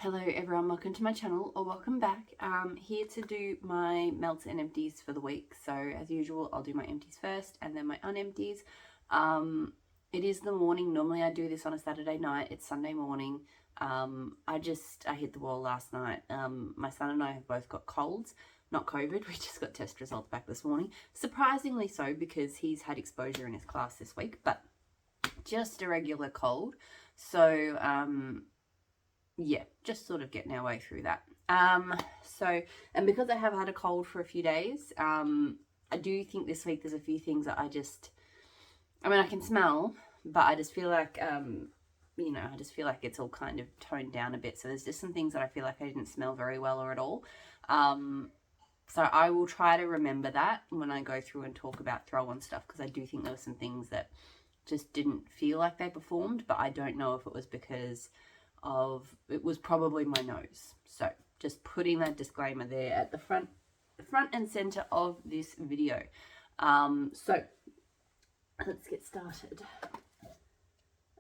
Hello everyone, welcome to my channel, or welcome back. Here to do my melts and empties for the week. So as usual, I'll do my empties first and then my unempties. It is the morning. Normally I do this on a Saturday night. It's Sunday morning. I hit the wall last night. My son and I have both got colds, not COVID. We just got test results back this morning. Surprisingly so, because he's had exposure in his class this week, but just a regular cold. So yeah, just sort of getting our way through that. And because I have had a cold for a few days, I do think this week there's a few things that I can smell, but I just feel like, I just feel like it's all kind of toned down a bit. So there's just some things that I feel like I didn't smell very well or at all. So I will try to remember that when I go through and talk about throw-on stuff, because I do think there were some things that just didn't feel like they performed, but I don't know if it was because it was probably my nose. So just putting that disclaimer there at the front and center of this video. So let's get started.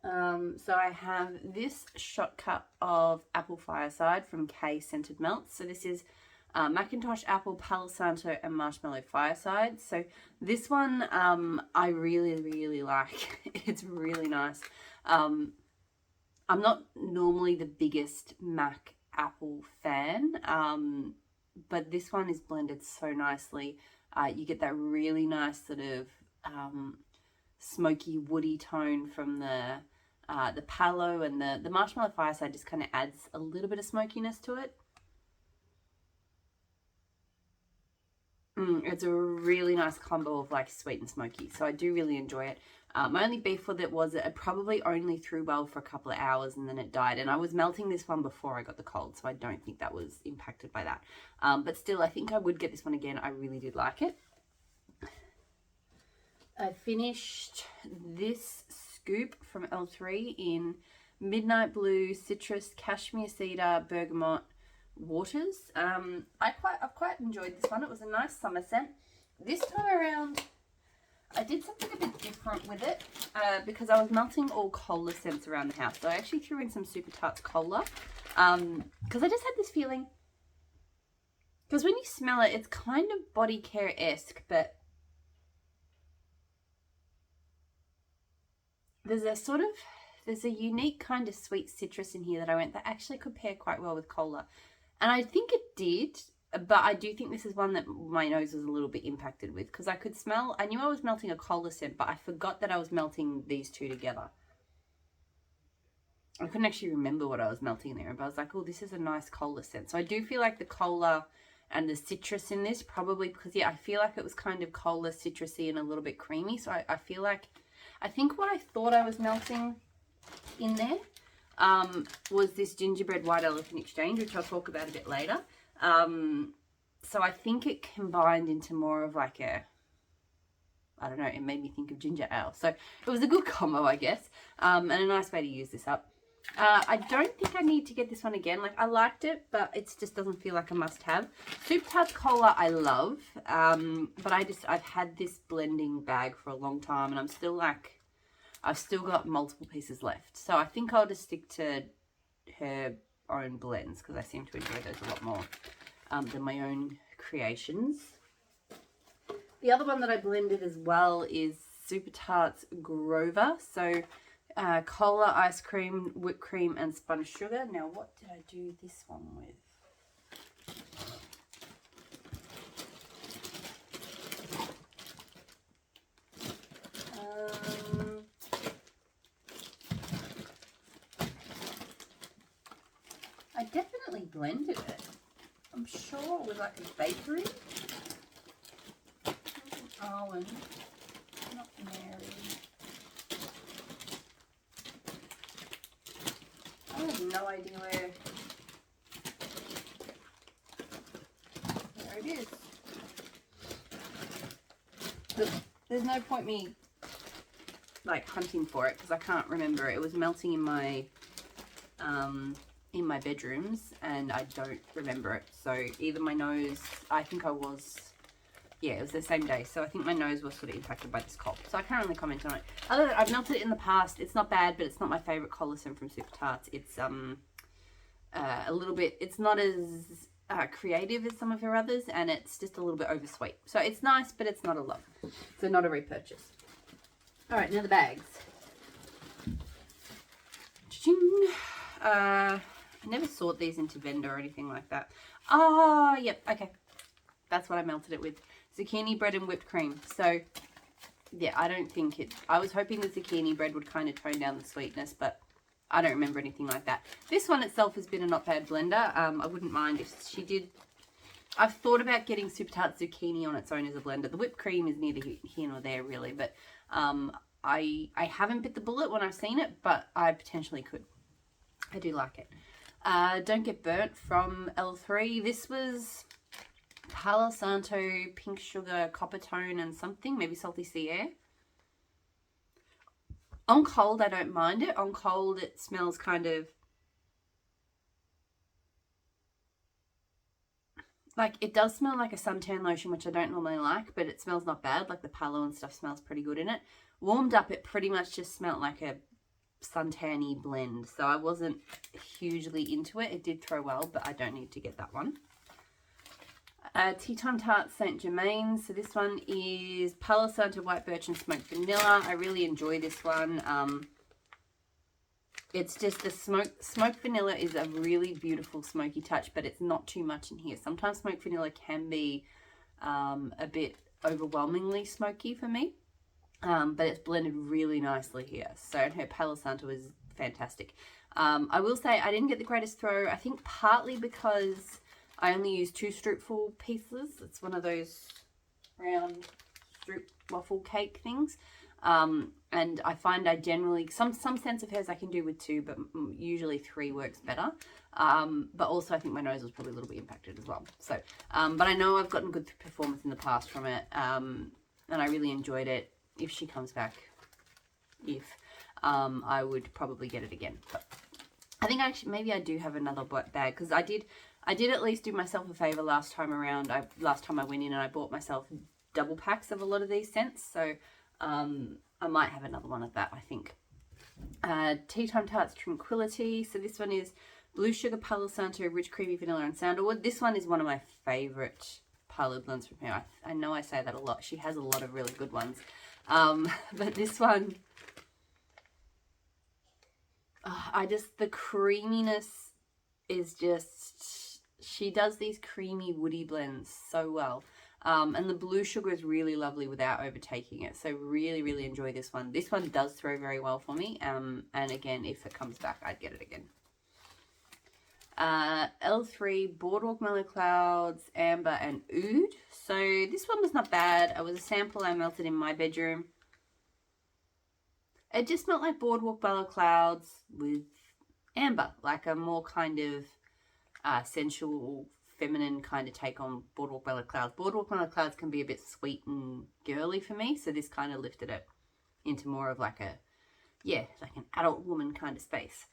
So I have this shot cup of apple Fireside from K Scented Melts. So this is Macintosh Apple, Palo Santo and Marshmallow Fireside. So this one I really like. It's really nice. I'm not normally the biggest Mac apple fan, but this one is blended so nicely. You get that really nice sort of smoky, woody tone from the Palo, and the Marshmallow Fireside just kind of adds a little bit of smokiness to it. It's a really nice combo of like sweet and smoky, so I do really enjoy it. My only beef with it was it probably only threw well for a couple of hours and then it died. And I was melting this one before I got the cold, so I don't think that was impacted by that. But still, I think I would get this one again. I really did like it. I finished this scoop from L3 in Midnight Blue, Citrus, Cashmere Cedar, Bergamot, Waters. I've quite enjoyed this one. It was a nice summer scent. This time around, I did something a bit different with it because I was melting all cola scents around the house. So I actually threw in some Super Tarts cola because I just had this feeling, because when you smell it, it's kind of body care-esque, but there's a unique kind of sweet citrus in here that that actually could pair quite well with cola. And I think it did, but I do think this is one that my nose was a little bit impacted with, because I could smell, I knew I was melting a cola scent, but I forgot that I was melting these two together. I couldn't actually remember what I was melting in there, but I was like, oh, this is a nice cola scent. So I do feel like the cola and the citrus in this, probably because, yeah, I feel like it was kind of cola, citrusy, and a little bit creamy. So I feel like, I think what I thought I was melting in there was this gingerbread white elephant exchange, which I'll talk about a bit later. So I think it combined into more of like I don't know, it made me think of ginger ale. So it was a good combo, I guess, and a nice way to use this up. I don't think I need to get this one again. Like, I liked it, but it just doesn't feel like a must-have. Super Tarts Cola I love, but I've had this blending bag for a long time, and I'm still like, I've still got multiple pieces left. So I think I'll just stick to her own blends, because I seem to enjoy those a lot more than my own creations. The other one that I blended as well is Super Tarts Grover. So cola, ice cream, whipped cream and spun sugar. Now, what did I do this one with? I definitely blended it. I'm sure it was like a bakery. Owen, not Mary. I have no idea where it is. Look, there's no point me like hunting for it, because I can't remember. It was melting in my bedrooms and I don't remember it. So either my nose, I think I was, yeah, it was the same day. So I think my nose was sort of impacted by this cold. So I can't really comment on it. Other than I've melted it in the past. It's not bad, but it's not my favorite cola scent from Super Tarts. It's a little bit, it's not as creative as some of her others, and it's just a little bit oversweet. So it's nice, but it's not a lot. So not a repurchase. All right, now the bags. I never sort these into vendor or anything like that. Ah, yep, okay. That's what I melted it with. Zucchini bread and whipped cream. So, yeah, I don't think it... I was hoping the zucchini bread would kind of tone down the sweetness, but I don't remember anything like that. This one itself has been a not bad blender. I wouldn't mind if she did... I've thought about getting Super Tarts zucchini on its own as a blender. The whipped cream is neither here nor there, really, but I haven't bit the bullet when I've seen it, but I potentially could. I do like it. Don't Get Burnt from L3. This was Palo, Santo, pink sugar, copper tone, and something. Maybe salty sea air. On cold, I don't mind it. On cold, it smells kind of... like, it does smell like a suntan lotion, which I don't normally like, but it smells not bad. Like, the Palo and stuff smells pretty good in it. Warmed up, it pretty much just smelled like a suntan-y blend, so I wasn't hugely into it. It did throw well, but I don't need to get that one. Tea Time Tarts St. Germaine. So this one is Palo Santo White Birch and Smoked Vanilla. I really enjoy this one. It's just the smoked vanilla is a really beautiful smoky touch, but it's not too much in here. Sometimes smoked vanilla can be a bit overwhelmingly smoky for me. But it's blended really nicely here. So her Palo Santo is fantastic. I will say I didn't get the greatest throw. I think partly because I only used 2 stroopful pieces. It's one of those round stroop waffle cake things. And I find I generally, some scents of hers I can do with 2, but usually 3 works better. But also I think my nose was probably a little bit impacted as well. So, but I know I've gotten good performance in the past from it. And I really enjoyed it. If she comes back, I would probably get it again. But I think actually maybe I do have another bag, because I did at least do myself a favor last time around. Last time I went in and I bought myself double packs of a lot of these scents, so I might have another one of that, I think. Tea Time Tarts Tranquility. So this one is Blue Sugar, Palo Santo, Rich Creamy Vanilla, and Sandalwood. This one is one of my favorite Palo blends from her. I know I say that a lot. She has a lot of really good ones. But this one, the creaminess is just, she does these creamy woody blends so well. And the blue sugar is really lovely without overtaking it. So really, really enjoy this one. This one does throw very well for me. And again, if it comes back, I'd get it again. L3, Boardwalk Mellow Clouds, Amber, and Oud. So this one was not bad. It was a sample I melted in my bedroom. It just smelled like Boardwalk Mellow Clouds with amber, like a more kind of sensual, feminine kind of take on Boardwalk Mellow Clouds. Boardwalk Mellow Clouds can be a bit sweet and girly for me, so this kind of lifted it into more of like like an adult woman kind of space.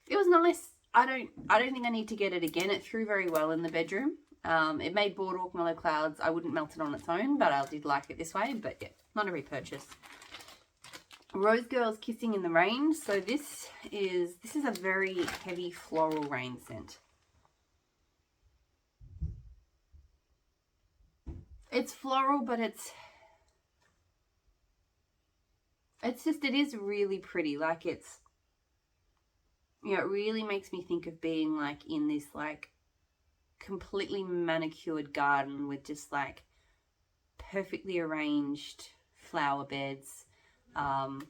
It was nice. I don't think I need to get it again. It threw very well in the bedroom. It made Boardwalk Mellow Clouds. I wouldn't melt it on its own, but I did like it this way. But yeah, not a repurchase. Rose Girls Kissing in the Rain. So this is a very heavy floral rain scent. It's floral, but it is really pretty. Like it's, you know, it really makes me think of being like in this like completely manicured garden with just like perfectly arranged flower beds. And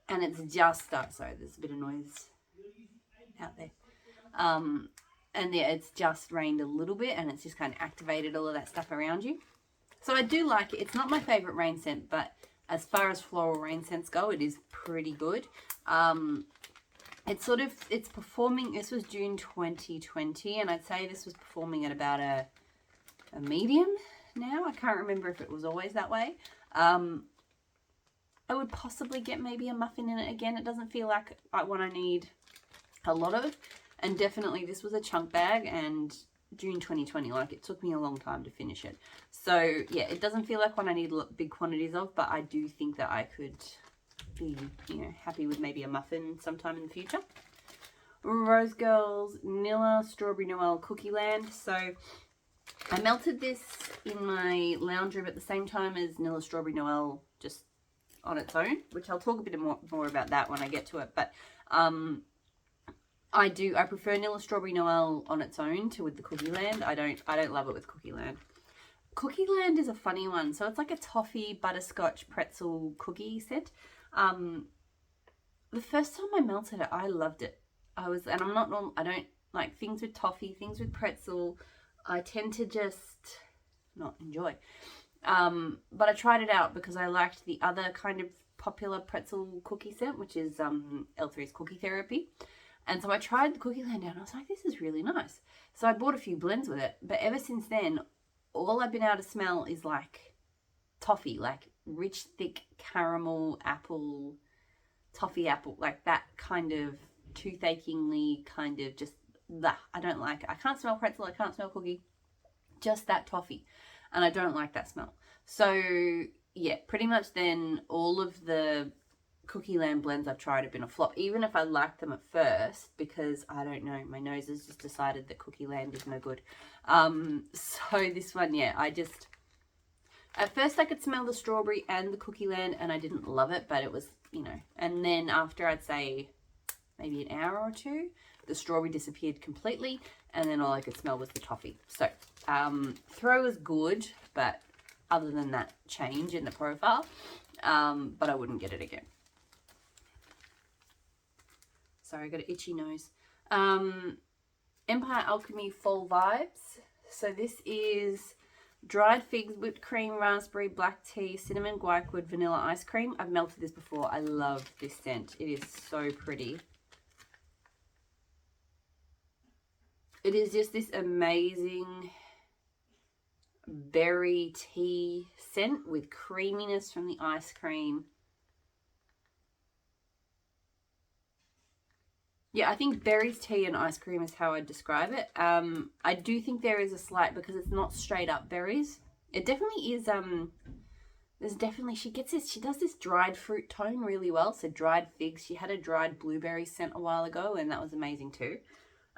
it's just sorry, there's a bit of noise out there. And yeah, it's just rained a little bit and it's just kind of activated all of that stuff around you. So I do like it. It's not my favorite rain scent, but as far as floral rain scents go, it is pretty good. It's performing, this was June 2020, and I'd say this was performing at about a medium now. I can't remember if it was always that way. I would possibly get maybe a muffin in it again. It doesn't feel like one I need a lot of. And definitely this was a chunk bag, and June 2020, like it took me a long time to finish it. So yeah, it doesn't feel like one I need big quantities of, but I do think that I could be, you know, happy with maybe a muffin sometime in the future. Rose Girls Nilla Strawberry Noel Cookie Land. So I melted this in my lounge room at the same time as Nilla Strawberry Noel, just on its own, which I'll talk a bit more about that when I get to it. But I prefer Nilla Strawberry Noel on its own to with the Cookie Land. I don't love it with Cookie Land. Cookie Land is a funny one. So it's like a toffee butterscotch pretzel cookie set. The first time I melted it, I loved it. I don't like things with toffee, things with pretzel. I tend to just not enjoy. But I tried it out because I liked the other kind of popular pretzel cookie set, which is L3's Cookie Therapy. And so I tried the Cookie Land out and I was like, this is really nice. So I bought a few blends with it. But ever since then, all I've been able to smell is like toffee, like rich, thick caramel, apple, toffee apple, like that kind of toothacheingly kind of just, I don't like it. I can't smell pretzel, I can't smell cookie, just that toffee. And I don't like that smell. So yeah, pretty much then all of the Cookie Land blends I've tried have been a flop, even if I liked them at first, because I don't know, my nose has just decided that Cookie Land is no good. So this one, yeah, at first I could smell the strawberry and the Cookie Land and I didn't love it, but it was, you know, and then after I'd say maybe an hour or two, the strawberry disappeared completely and then all I could smell was the toffee. So throw is good, but other than that change in the profile, but I wouldn't get it again. Sorry, I got an itchy nose. Empire Alchemy Fall Vibes. So this is dried figs, whipped cream, raspberry, black tea, cinnamon, guaiac, vanilla ice cream. I've melted this before. I love this scent. It is so pretty. It is just this amazing berry tea scent with creaminess from the ice cream. Yeah, I think berries, tea, and ice cream is how I'd describe it. I do think there is a slight, because it's not straight up berries. It definitely is, there's definitely, she does this dried fruit tone really well. So dried figs, she had a dried blueberry scent a while ago, and that was amazing too.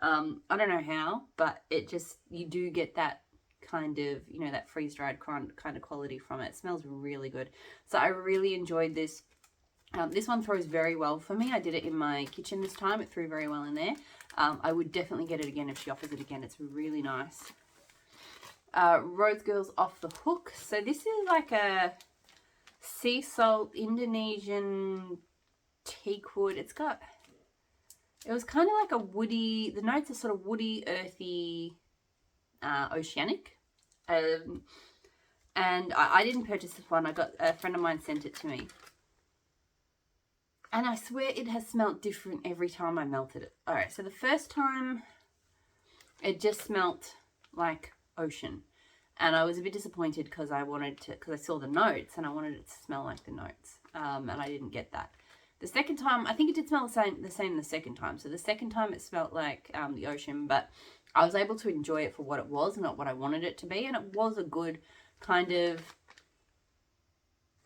I don't know how, but it just, you do get that kind of, you know, that freeze-dried kind of quality from it. It smells really good. So I really enjoyed this. This one throws very well for me. I did it in my kitchen this time. It threw very well in there. I would definitely get it again if she offers it again. It's really nice. Rose Girls Off the Hook. So this is like a sea salt Indonesian teakwood. It was kind of like a woody, the notes are sort of woody, earthy, oceanic. And I didn't purchase this one. I got a friend of mine sent it to me. And I swear it has smelled different every time I melted it. All right, so the first time it just smelt like ocean. And I was a bit disappointed because because I saw the notes and I wanted it to smell like the notes. And I didn't get that. The second time, I think it did smell the same the second time. So the second time it smelled like the ocean, but I was able to enjoy it for what it was, not what I wanted it to be. And it was a good kind of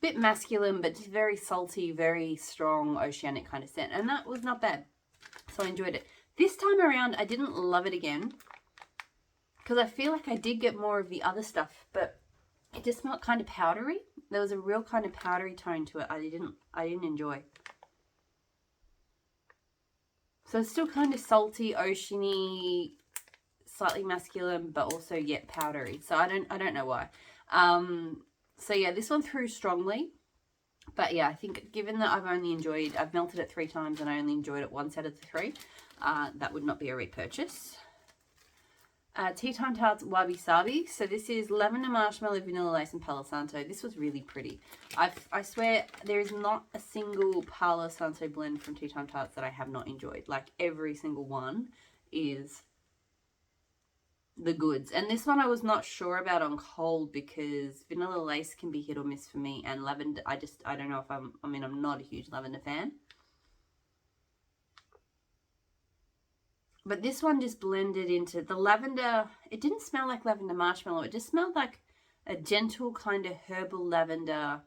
bit masculine, but just very salty, very strong oceanic kind of scent. And that was not bad. So I enjoyed it. This time around, I didn't love it again because I feel like I did get more of the other stuff, but it just smelled kind of powdery. There was a real kind of powdery tone to it. I didn't enjoy. So it's still kind of salty, oceany, slightly masculine, but also yet powdery. So I don't know why. So yeah, this one threw strongly. But yeah, I think given that I've melted it 3 times and I only enjoyed it once out of the 3, that would not be a repurchase. Tea Time Tarts Wabi Sabi. So this is lavender, marshmallow, vanilla lace, and Palo Santo. This was really pretty. I swear there is not a single Palo Santo blend from Tea Time Tarts that I have not enjoyed. Like every single one is the goods. And this one I was not sure about on cold because vanilla lace can be hit or miss for me, and lavender, I don't know if I'm not a huge lavender fan. But this one just blended into the lavender. It didn't smell like lavender marshmallow. It just smelled like a gentle kind of herbal lavender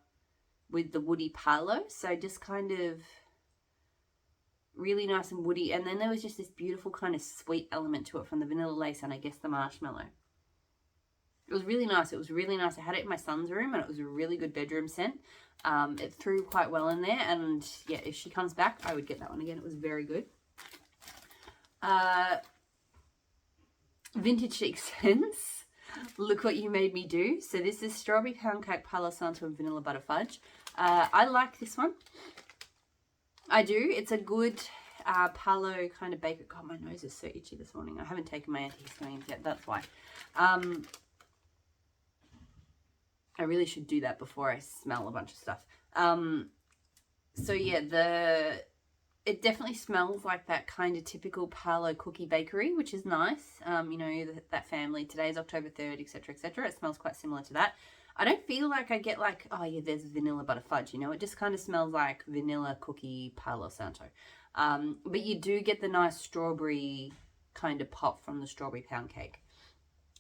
with the woody Palo. So just kind of really nice and woody. And then there was just this beautiful kind of sweet element to it from the vanilla lace and I guess the marshmallow. It was really nice. It was really nice. I had it in my son's room and it was a really good bedroom scent. It threw quite well in there. And yeah, if she comes back, I would get that one again. It was very good. Vintage Chic Scents. Look What You Made Me Do. So this is Strawberry Pound Cake, Palo Santo, and Vanilla Butter Fudge. I like this one. I do. It's a good Palo kind of baker. God, my nose is so itchy this morning. I haven't taken my antihistamines yet. That's why. I really should do that before I smell a bunch of stuff. So yeah, it definitely smells like that kind of typical Palo cookie bakery, which is nice. You know, that family. Today's October 3rd, etc., etc. It smells quite similar to that. I don't feel like I get like, oh yeah, there's vanilla butter fudge, you know. It just kind of smells like vanilla cookie Palo Santo. But you do get the nice strawberry kind of pop from the strawberry pound cake.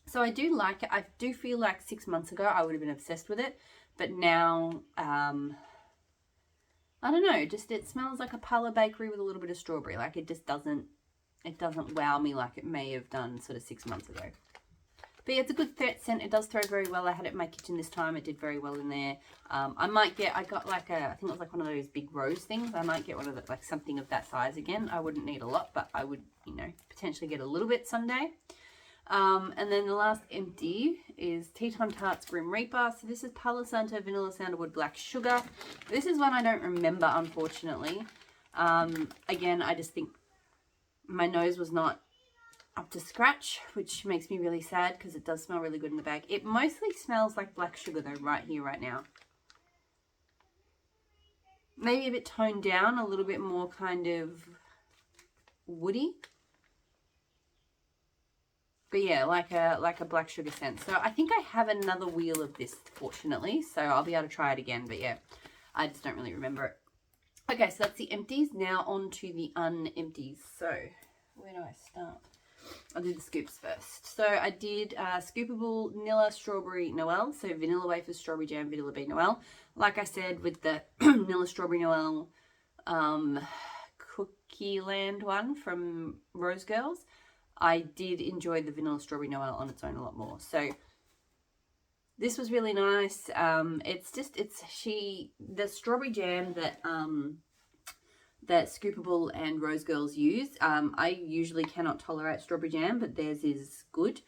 So I do like it. I do feel like 6 months ago I would have been obsessed with it. But now, I don't know, just it smells like a Palo bakery with a little bit of strawberry. Like it just doesn't wow me like it may have done sort of 6 months ago. But yeah, it's a good scent. It does throw very well. I had it in my kitchen this time. It did very well in there. I got like I think it was like one of those big rose things. I might get one of the, like something of that size again. I wouldn't need a lot, but I would, you know, potentially get a little bit someday. And then the last empty is Tea Time Tarts Grim Reaper. So this is Palo Santo, Vanilla Sandalwood, Black Sugar. This is one I don't remember, unfortunately. Again, I just think my nose was not up to scratch, which makes me really sad because it does smell really good in the bag. It mostly smells like black sugar though, right here, right now. Maybe a bit toned down, a little bit more kind of woody. But yeah, like a black sugar scent. So I think I have another wheel of this, fortunately. So I'll be able to try it again. But yeah, I just don't really remember it. Okay, so that's the empties. Now on to the unempties. So where do I start? I'll do the scoops first. So I did scoopable Nilla strawberry Noel. So vanilla wafers, strawberry jam, vanilla bean Noel. Like I said with the Nilla strawberry Noel Cookie Land one from Rose Girls, I did enjoy the vanilla strawberry Noel on its own a lot more. So this was really nice. The strawberry jam that that Scoopable and Rose Girls use. I usually cannot tolerate strawberry jam, but theirs is good.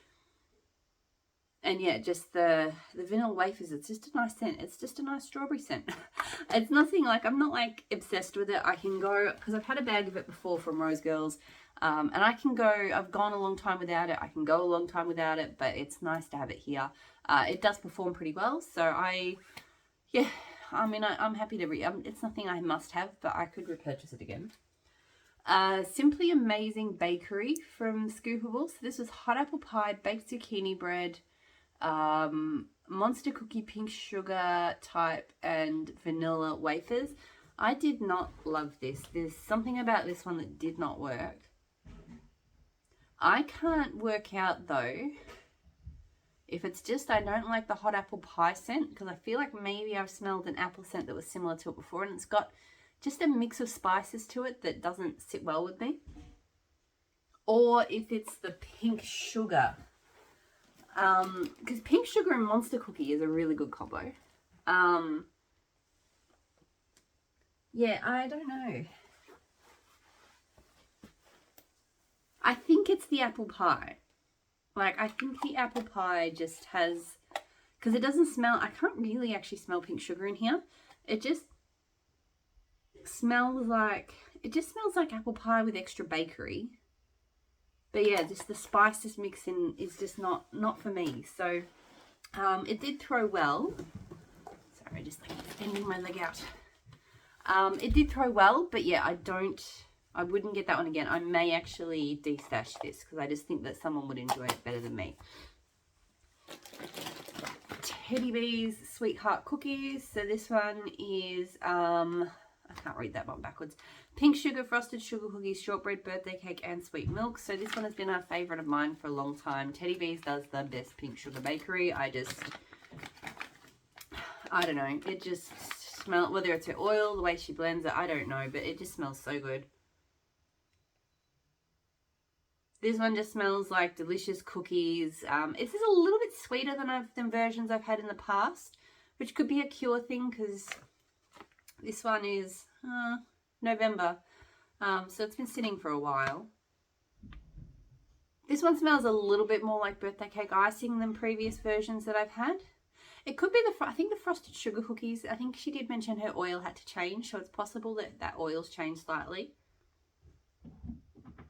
And yeah, just the vanilla wafers, it's just a nice scent. It's just a nice strawberry scent. It's nothing like, I'm not like obsessed with it. I can go, because I've had a bag of it before from Rose Girls. And I can go, I've gone a long time without it. I can go a long time without it, but it's nice to have it here. It does perform pretty well. So yeah. I mean, I'm happy to it's nothing I must have, but I could repurchase it again. Simply Amazing Bakery from Scoopable. So this was hot apple pie, baked zucchini bread, monster cookie pink sugar type, and vanilla wafers. I did not love this. There's something about this one that did not work. I can't work out though if it's just I don't like the hot apple pie scent, because I feel like maybe I've smelled an apple scent that was similar to it before, and it's got just a mix of spices to it that doesn't sit well with me. Or if it's the pink sugar. Because pink sugar and monster cookie is a really good combo. Yeah, I don't know. I think it's the apple pie. Like, I think the apple pie just has, because it doesn't smell, I can't really actually smell pink sugar in here. It just smells like apple pie with extra bakery. But yeah, just the spices mixing is just not for me. So, it did throw well. Sorry, just like extending my leg out. It did throw well, but yeah, I wouldn't get that one again. I may actually de-stash this because I just think that someone would enjoy it better than me. Teddy Bees Sweetheart Cookies. So this one is, I can't read that one backwards. Pink sugar, frosted sugar cookies, shortbread, birthday cake, and sweet milk. So this one has been a favourite of mine for a long time. Teddy Bees does the best pink sugar bakery. I don't know. It just, smell, whether it's her oil, the way she blends it, I don't know, but it just smells so good. This one just smells like delicious cookies. It's just a little bit sweeter than versions I've had in the past, which could be a cure thing because this one is November, so it's been sitting for a while. This one smells a little bit more like birthday cake icing than previous versions that I've had. It could be I think the frosted sugar cookies. I think she did mention her oil had to change, so it's possible that that oil's changed slightly.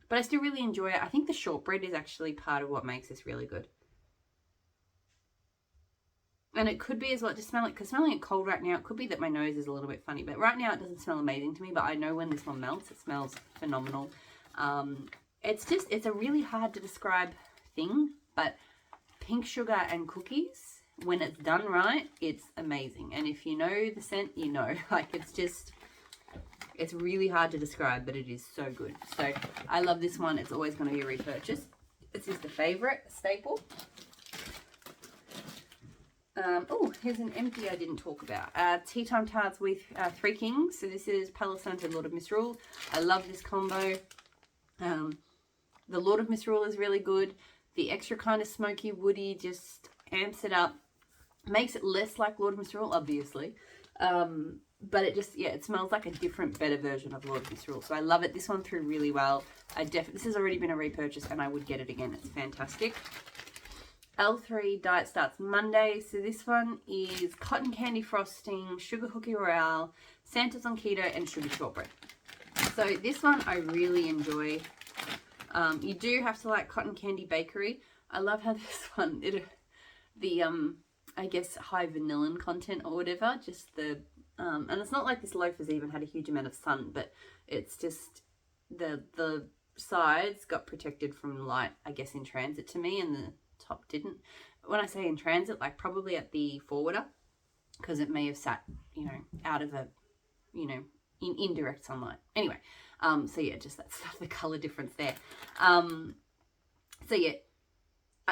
But I still really enjoy it. I think the shortbread is actually part of what makes this really good. And it could be as well, just because smelling it cold right now, it could be that my nose is a little bit funny. But right now it doesn't smell amazing to me, but I know when this one melts, it smells phenomenal. It's a really hard to describe thing, but pink sugar and cookies, when it's done right, it's amazing. And if you know the scent, you know. Like, it's really hard to describe, but it is so good. So I love this one. It's always going to be a repurchase. This is the favorite staple. Oh, here's an empty I didn't talk about. Tea Time Tarts with Three Kings. So this is Palo, Santo, Lord of Misrule. I love this combo. The Lord of Misrule is really good. The extra kind of smoky woody just amps it up. Makes it less like Lord of Misrule, obviously. But it just, yeah, it smells like a different, better version of Lord of Misrule. So I love it. This one threw really well. This has already been a repurchase and I would get it again. It's fantastic. L3 Diet starts Monday. So this one is cotton candy frosting, sugar cookie royale, Santa's on keto, and sugar shortbread. So this one I really enjoy. You do have to like cotton candy bakery. I love how this one, I guess high vanillin content or whatever, just the and it's not like this loaf has even had a huge amount of sun, but it's just the sides got protected from light, I guess, in transit to me, and the top didn't. When I say in transit, like probably at the forwarder, because it may have sat, you know, out of a, you know, in indirect sunlight. Anyway, so yeah, just that's the color difference there. So yeah.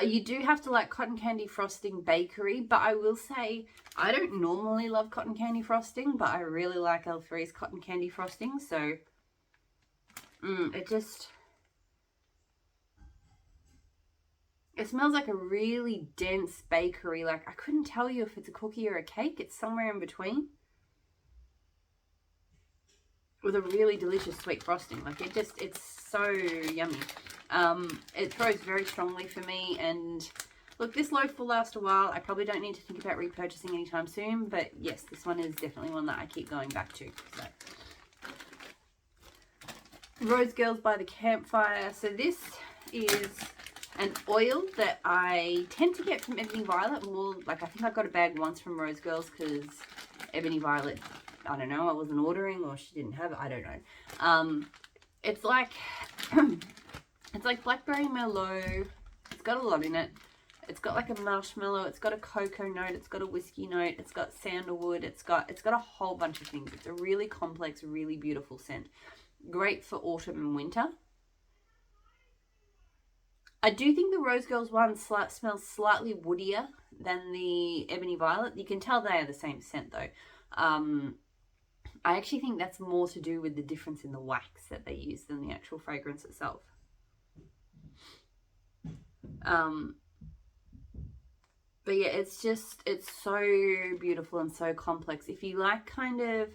You do have to like cotton candy frosting bakery, but I will say I don't normally love cotton candy frosting, but I really like L3's cotton candy frosting. So it smells like a really dense bakery. Like I couldn't tell you if it's a cookie or a cake. It's somewhere in between. With a really delicious sweet frosting. Like it's so yummy. It throws very strongly for me, and look, this loaf will last a while. I probably don't need to think about repurchasing anytime soon, but yes, this one is definitely one that I keep going back to. So Rose Girls by the Campfire. So this is an oil that I tend to get from Ebony Violet more. Like I think I got a bag once from Rose Girls because Ebony Violet, I don't know, I wasn't ordering or she didn't have it, I don't know. It's like it's like blackberry merlot. It's got a lot in it. It's got like a marshmallow, it's got a cocoa note, it's got a whiskey note, it's got sandalwood, it's got a whole bunch of things. It's a really complex, really beautiful scent. Great for autumn and winter. I do think the Rose Girls one smells slightly woodier than the Ebony Violet. You can tell they are the same scent though. I actually think that's more to do with the difference in the wax that they use than the actual fragrance itself. But yeah, it's so beautiful and so complex. If you like kind of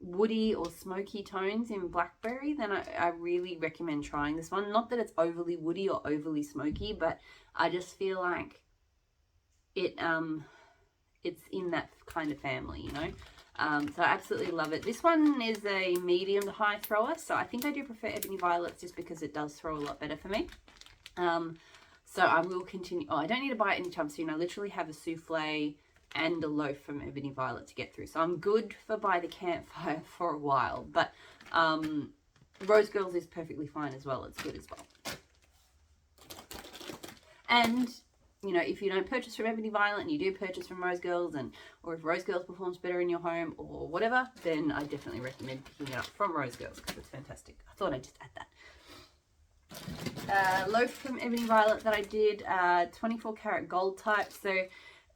woody or smoky tones in blackberry, then I really recommend trying this one. Not that it's overly woody or overly smoky, but I just feel like it's in that kind of family, you know. So I absolutely love it. This one is a medium to high thrower, so I think I do prefer Ebony Violets just because it does throw a lot better for me. So I will continue. Oh, I don't need to buy it anytime soon. I literally have a souffle and a loaf from Ebony Violet to get through, so I'm good for By the Campfire for a while. But Rose Girls is perfectly fine as well. It's good as well. And you know, if you don't purchase from Ebony Violet and you do purchase from Rose Girls, or if Rose Girls performs better in your home or whatever, then I definitely recommend picking it up from Rose Girls because it's fantastic. I thought I'd just add that. Loaf from Ebony Violet that I did, 24 karat gold type. So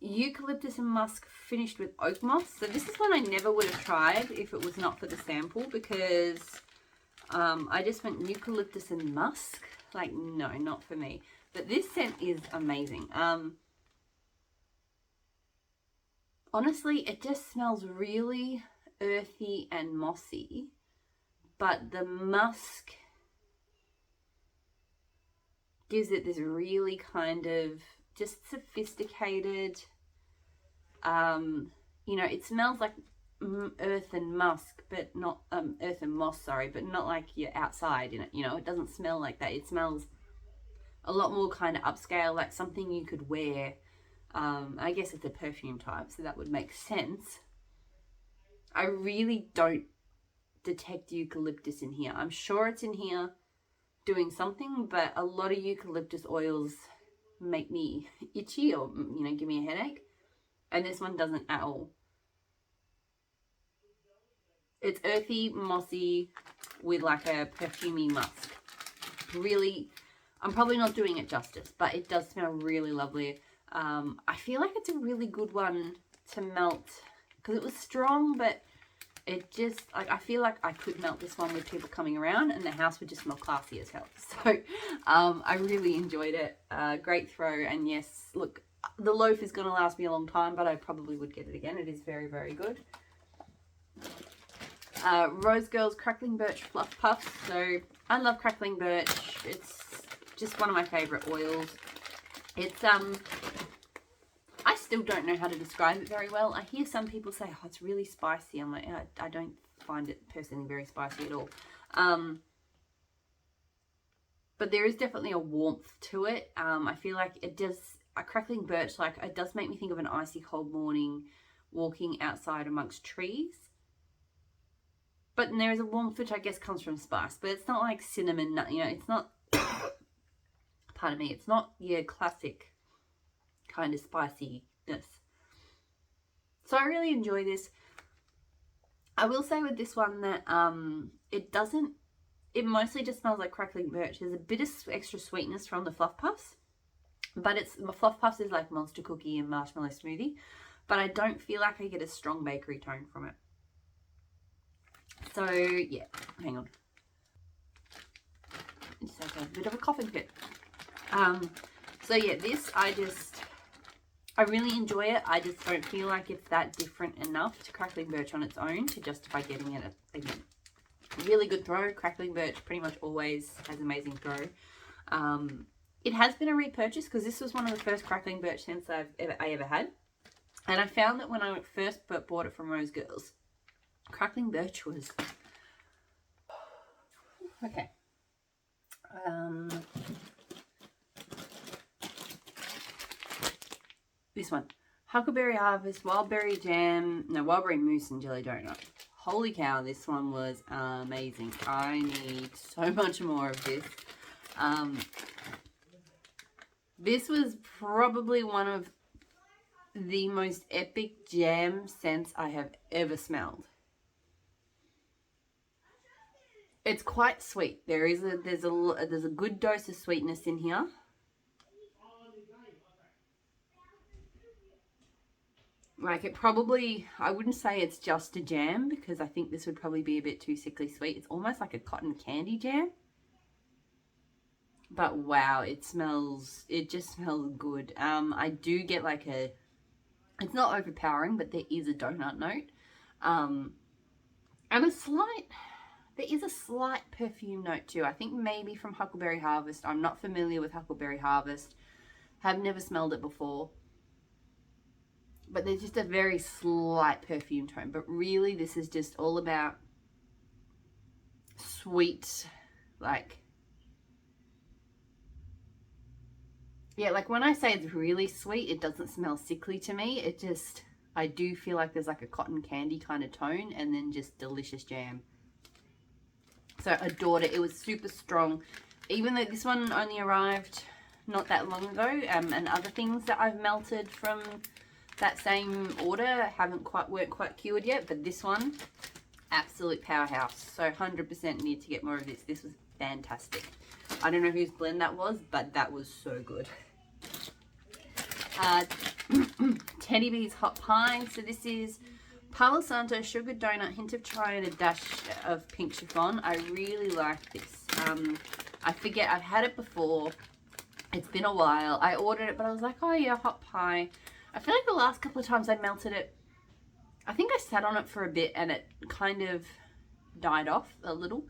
eucalyptus and musk finished with oak moss. So this is one I never would have tried if it was not for the sample, because I just went eucalyptus and musk. Like, no, not for me. But this scent is amazing. Honestly, it just smells really earthy and mossy, but the musk gives it this really kind of just sophisticated, you know, it smells like earth and musk, but not, earth and moss, sorry, but not like you're outside in it, you know, it doesn't smell like that. It smells a lot more kind of upscale, like something you could wear. I guess it's a perfume type, so that would make sense. I really don't detect eucalyptus in here. I'm sure it's in here doing something, but a lot of eucalyptus oils make me itchy, or, you know, give me a headache, and this one doesn't at all. It's earthy, mossy, with like a perfumey musk. Really, I'm probably not doing it justice, but it does smell really lovely. I feel like it's a really good one to melt, because it was strong, but it just, like, I feel like I could melt this one with people coming around and the house would just smell classy as hell. So I really enjoyed it. Great throw. And yes, look, the loaf is going to last me a long time, but I probably would get it again. It is very, very good. Rose Girls Crackling Birch Fluff Puffs. So I love crackling birch. It's just one of my favorite oils. It's I still don't know how to describe it very well. I hear some people say, oh, it's really spicy. I'm like, I don't find it personally very spicy at all. But there is definitely a warmth to it. I feel like it does, a crackling birch, like, it does make me think of an icy cold morning walking outside amongst trees. But there is a warmth which I guess comes from spice, but it's not like cinnamon nut, you know, it's not, pardon me, it's not your classic kind of spiciness. So I really enjoy this. I will say with this one that it mostly just smells like crackling birch. There's a bit of extra sweetness from the fluff puffs, but the fluff puffs is like monster cookie and marshmallow smoothie, but I don't feel like I get a strong bakery tone from it. So yeah, hang on. Just have a bit of a coughing fit. So yeah, this I really enjoy it. I just don't feel like it's that different enough to crackling birch on its own to justify getting it again. Really good throw. Crackling birch pretty much always has amazing throw. It has been a repurchase because this was one of the first crackling birch scents I ever had. And I found that when I first bought it from Rose Girls, crackling birch was... Okay. This one. Huckleberry Harvest, Wildberry Jam, no, Wildberry Mousse and Jelly Donut. Holy cow, this one was amazing. I need so much more of this. This was probably one of the most epic jam scents I have ever smelled. It's quite sweet. There's a good dose of sweetness in here. Like, it probably, I wouldn't say it's just a jam, because I think this would probably be a bit too sickly sweet. It's almost like a cotton candy jam. But wow, it just smells good. I do get like it's not overpowering, but there is a donut note. And there is a slight perfume note too. I think maybe from Huckleberry Harvest. I'm not familiar with Huckleberry Harvest. Have never smelled it before. But there's just a very slight perfume tone. But really, this is just all about sweet, like... Yeah, like when I say it's really sweet, it doesn't smell sickly to me. It just... I do feel like there's like a cotton candy kind of tone, and then just delicious jam. So adored it. It was super strong. Even though this one only arrived not that long ago, and other things that I've melted from that same order weren't quite cured yet, but this one, absolute powerhouse. So 100% need to get more of this. This was fantastic. I don't know whose blend that was, but that was so good. Teddy Bees Hot Pie. So this is Palo Santo, sugar donut, hint of chai, and a dash of pink chiffon. I really like this. I forget, I've had it before. It's been a while. I ordered it, but I was like, oh yeah, hot pie. I feel like the last couple of times I melted it, I think I sat on it for a bit and it kind of died off a little.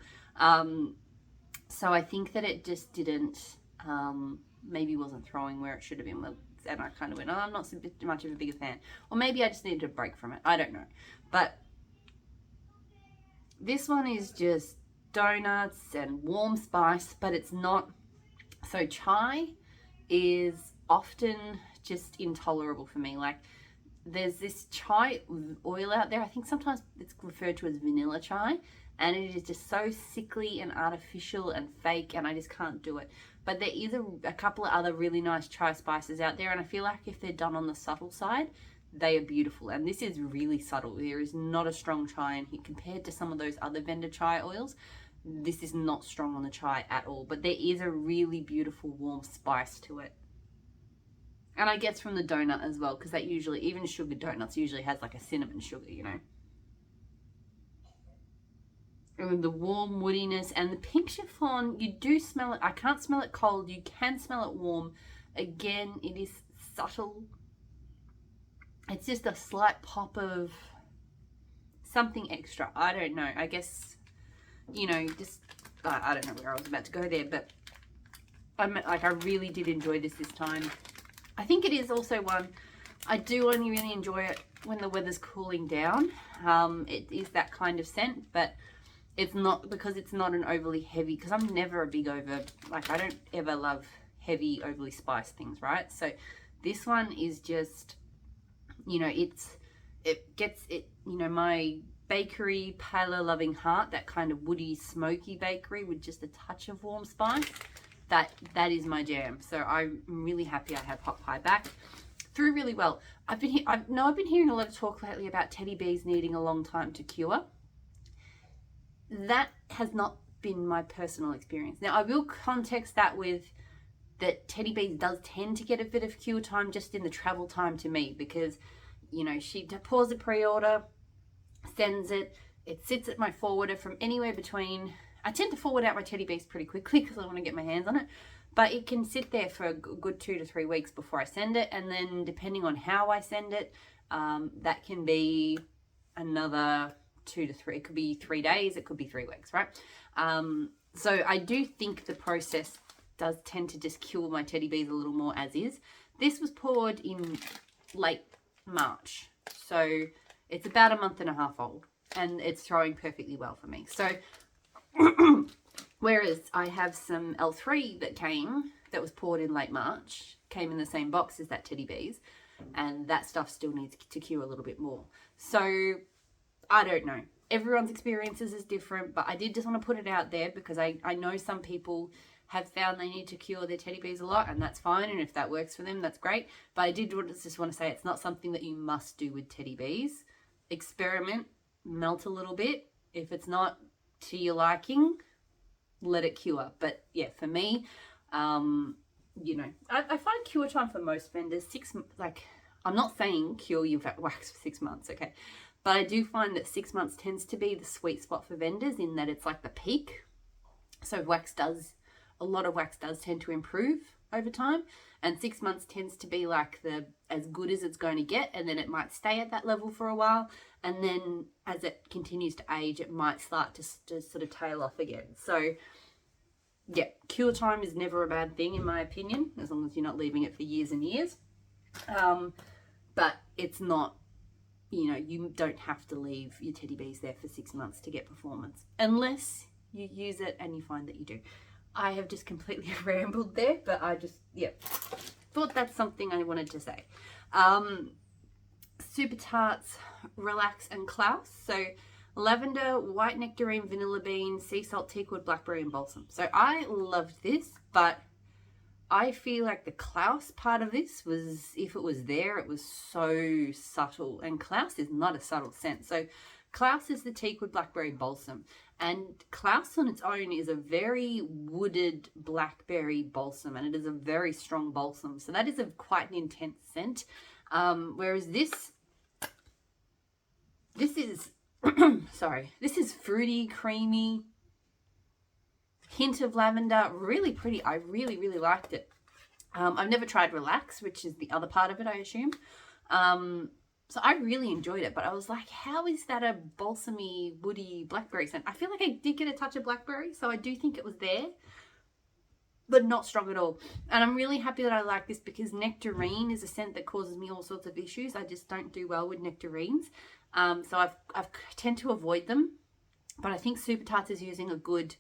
So I think that it just didn't, maybe wasn't throwing where it should have been. And I kind of went, oh, I'm not so much of a bigger fan. Or maybe I just needed a break from it. I don't know. But this one is just donuts and warm spice, but it's not. So chai is often just intolerable for me. Like, there's this chai oil out there. I think sometimes it's referred to as vanilla chai. And it is just so sickly and artificial and fake, and I just can't do it. But there is a couple of other really nice chai spices out there, and I feel like if they're done on the subtle side, they are beautiful. And this is really subtle. There is not a strong chai in here compared to some of those other vendor chai oils. This is not strong on the chai at all, but there is a really beautiful warm spice to it. And I guess from the donut as well, because that usually, even sugar donuts usually has like a cinnamon sugar, you know. And the warm woodiness and the pink chiffon, you do smell it. I can't smell it cold. You can smell it warm. Again, it is subtle. It's just a slight pop of something extra. I don't know. I guess, you know, just, I don't know where I was about to go there, but I really did enjoy this time. I think it is also one, I do only really enjoy it when the weather's cooling down. It is that kind of scent, but it's not, because it's not an overly heavy, because I'm never a big I don't ever love heavy, overly spiced things, right? So this one is just, you know, it gets it, you know, my bakery, Palo loving heart, that kind of woody, smoky bakery with just a touch of warm spice, that is my jam. So I'm really happy I have hot pie back. Through really well. I've been hearing a lot of talk lately about Teddy Bees needing a long time to cure. That has not been my personal experience. Now, I will context that with that Teddy Bees does tend to get a bit of cure time just in the travel time to me, because, you know, she pours the pre-order, sends it, it sits at my forwarder from anywhere between, I tend to forward out my Teddy Bees pretty quickly because I want to get my hands on it, but it can sit there for a good 2 to 3 weeks before I send it, and then depending on how I send it, that can be another 2 to 3, it could be 3 days, it could be 3 weeks, right? So I do think the process does tend to just kill my Teddy Bees a little more as is. This was poured in late March, so it's about a month and a half old, and it's throwing perfectly well for me. So whereas I have some L3 that was poured in late March, came in the same box as that Teddy Bees, and that stuff still needs to cure a little bit more. So I don't know. Everyone's experiences is different, but I did just want to put it out there because I know some people have found they need to cure their Teddy Bees a lot, and that's fine, and if that works for them, that's great. But I did just want to say it's not something that you must do with Teddy Bees. Experiment, melt a little bit. If it's not to your liking, let it cure. But yeah, for me, you know, I find cure time for most vendors, I'm not saying cure your wax for 6 months, okay? But I do find that 6 months tends to be the sweet spot for vendors, in that it's like the peak. So a lot of wax does tend to improve over time, and 6 months tends to be like as good as it's going to get, and then it might stay at that level for a while, and then as it continues to age, it might start to sort of tail off again. So yeah, cure time is never a bad thing in my opinion, as long as you're not leaving it for years and years. But it's not, you know, you don't have to leave your Teddy Bees there for 6 months to get performance, unless you use it and you find that you do. I have just completely rambled there, but I just, yeah, thought that's something I wanted to say. Super Tarts, Relax, and Klaus. So lavender, white nectarine, vanilla bean, sea salt, teakwood, blackberry, and balsam. So I loved this, but I feel like the Klaus part of this was, if it was there, it was so subtle. And Klaus is not a subtle scent. So Klaus is the teakwood, blackberry, balsam. And Klaus on its own is a very wooded blackberry balsam, and it is a very strong balsam. So that is quite an intense scent. Whereas this is, sorry, this is fruity, creamy, hint of lavender, really pretty. I really, really liked it. I've never tried Relax, which is the other part of it, I assume. So I really enjoyed it, but I was like, how is that a balsamy, woody blackberry scent? I feel like I did get a touch of blackberry, so I do think it was there, but not strong at all. And I'm really happy that I like this because nectarine is a scent that causes me all sorts of issues. I just don't do well with nectarines. So I tend to avoid them, but I think Super Tarts is using a good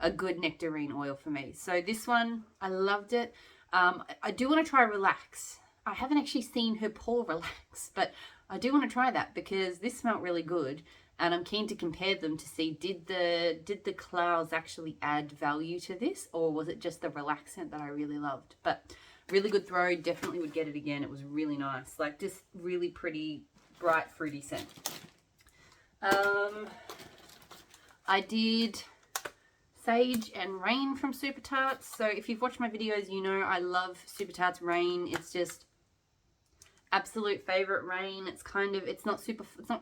nectarine oil for me. So this one, I loved it. I do want to try Relax. I haven't actually seen her pour Relax, but I do want to try that because this smelled really good, and I'm keen to compare them to see did the Klaus actually add value to this, or was it just the Relax scent that I really loved? But really good throw, definitely would get it again. It was really nice, like just really pretty, bright, fruity scent. I did Sage and Rain from Super Tarts. So if you've watched my videos, you know I love Super Tarts Rain. It's just absolute favorite Rain. It's kind of, it's not